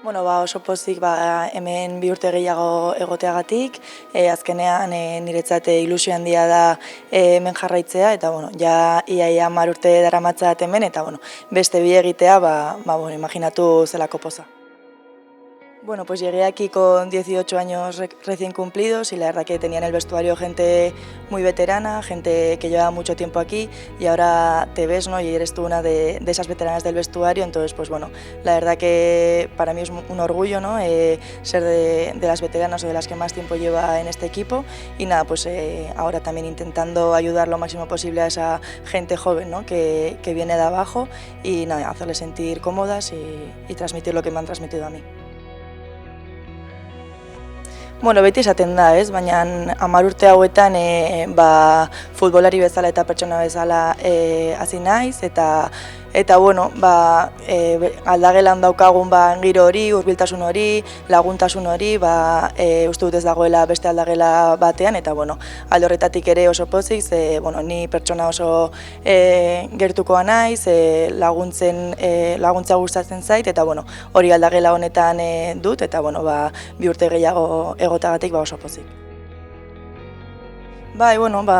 Bueno, oso pozik hemen 2 urte gehiago egoteagatik, azkenean niretzat ilusio handia da hemen jarraitzea, eta ja ia 10 urte daramatzat hemen, eta beste bi egitea, imaginatu zelako poza. Bueno, pues llegué aquí con 18 años recién cumplidos y la verdad que tenía en el vestuario gente muy veterana, gente que llevaba mucho tiempo aquí y ahora te ves, ¿no? Y eres tú una de esas veteranas del vestuario, entonces pues la verdad que para mí es un orgullo, ¿no? Ser de las veteranas o de las que más tiempo lleva en este equipo y nada, pues ahora también intentando ayudar lo máximo posible a esa gente joven, ¿no? que viene de abajo y nada, hacerles sentir cómodas y transmitir lo que me han transmitido a mí. Bueno, beti esaten da, ez? Baina 10 urte hauetan futbolari bezala eta pertsona bezala hasi naiz eta aldagelan daukagun giro hori, hurbiltasun hori, laguntasun hori, uste dut ez dagoela beste aldagela batean eta alde horretatik ere oso pozik, ni pertsona oso gertukoa naiz, laguntza gustatzen zait eta hori aldagela honetan dut eta 2 urte gehiago egotagatik oso pozik.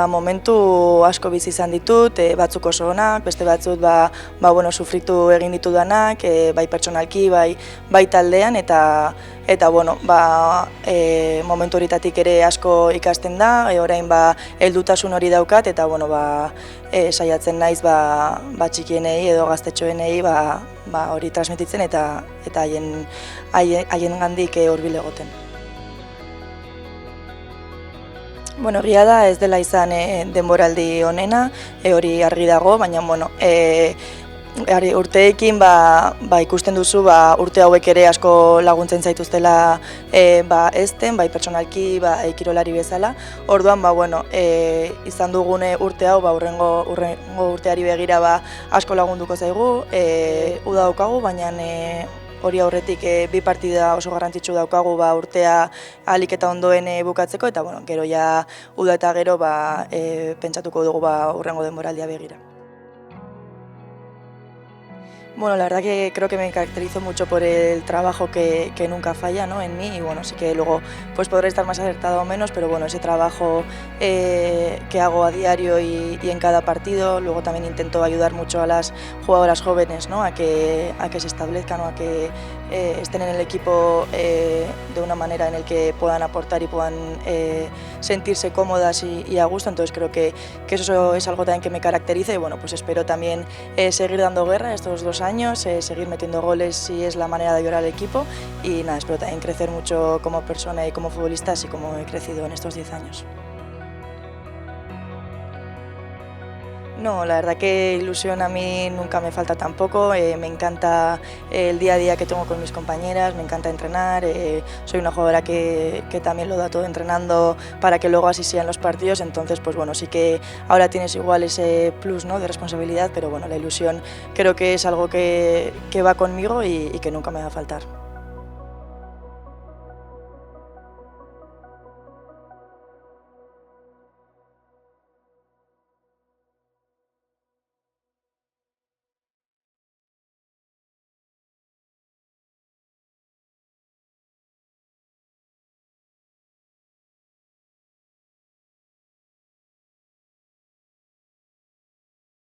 Momentu asko bizi izan ditut, batzuk oso onak, beste batzuk sufritu egin ditudanak, bai pertsonalki, bai taldean eta momentu horitatik ere asko ikasten da, orain heldutasun hori daukat eta saiatzen naiz txikienei edo gaztetxoenei hori transmititzen eta haiengandik hurbil egoten. Egia da ez dela izan denboraldi onena, hori argi dago, baina urteekin ikusten duzu urte hauek ere asko laguntzen zaituztela ezten, bai pertsonalki, kirolari bezala. Orduan, izan dugune urte hau, urrengo urteari begira asko lagunduko zaigu, uda daukagu, baina hori aurretik 2 partida oso garrantzitsu daukagu urtea ahalik eta ondoen bukatzeko eta gero ja uda eta gero pentsatuko dugu urrengo denboraldia begira. La verdad que creo que me caracterizo mucho por el trabajo que nunca falla, ¿no? En mí y sí que luego pues podré estar más acertado o menos, pero ese trabajo que hago a diario y en cada partido, luego también intento ayudar mucho a las jugadoras jóvenes, ¿no? a que se establezcan o a que estén en el equipo de una manera en la que puedan aportar y puedan sentirse cómodas y a gusto, entonces creo que eso es algo también que me caracteriza y pues espero también seguir dando guerra estos 2 años, seguir metiendo goles si es la manera de ayudar al equipo y nada, espero también crecer mucho como persona y como futbolista, así como he crecido en estos 10 años. No, la verdad que ilusión a mí nunca me falta tampoco, me encanta el día a día que tengo con mis compañeras, me encanta entrenar, soy una jugadora que también lo da todo entrenando para que luego así sean los partidos, entonces pues sí que ahora tienes igual ese plus, ¿no? de responsabilidad, pero la ilusión creo que es algo que va conmigo y que nunca me va a faltar.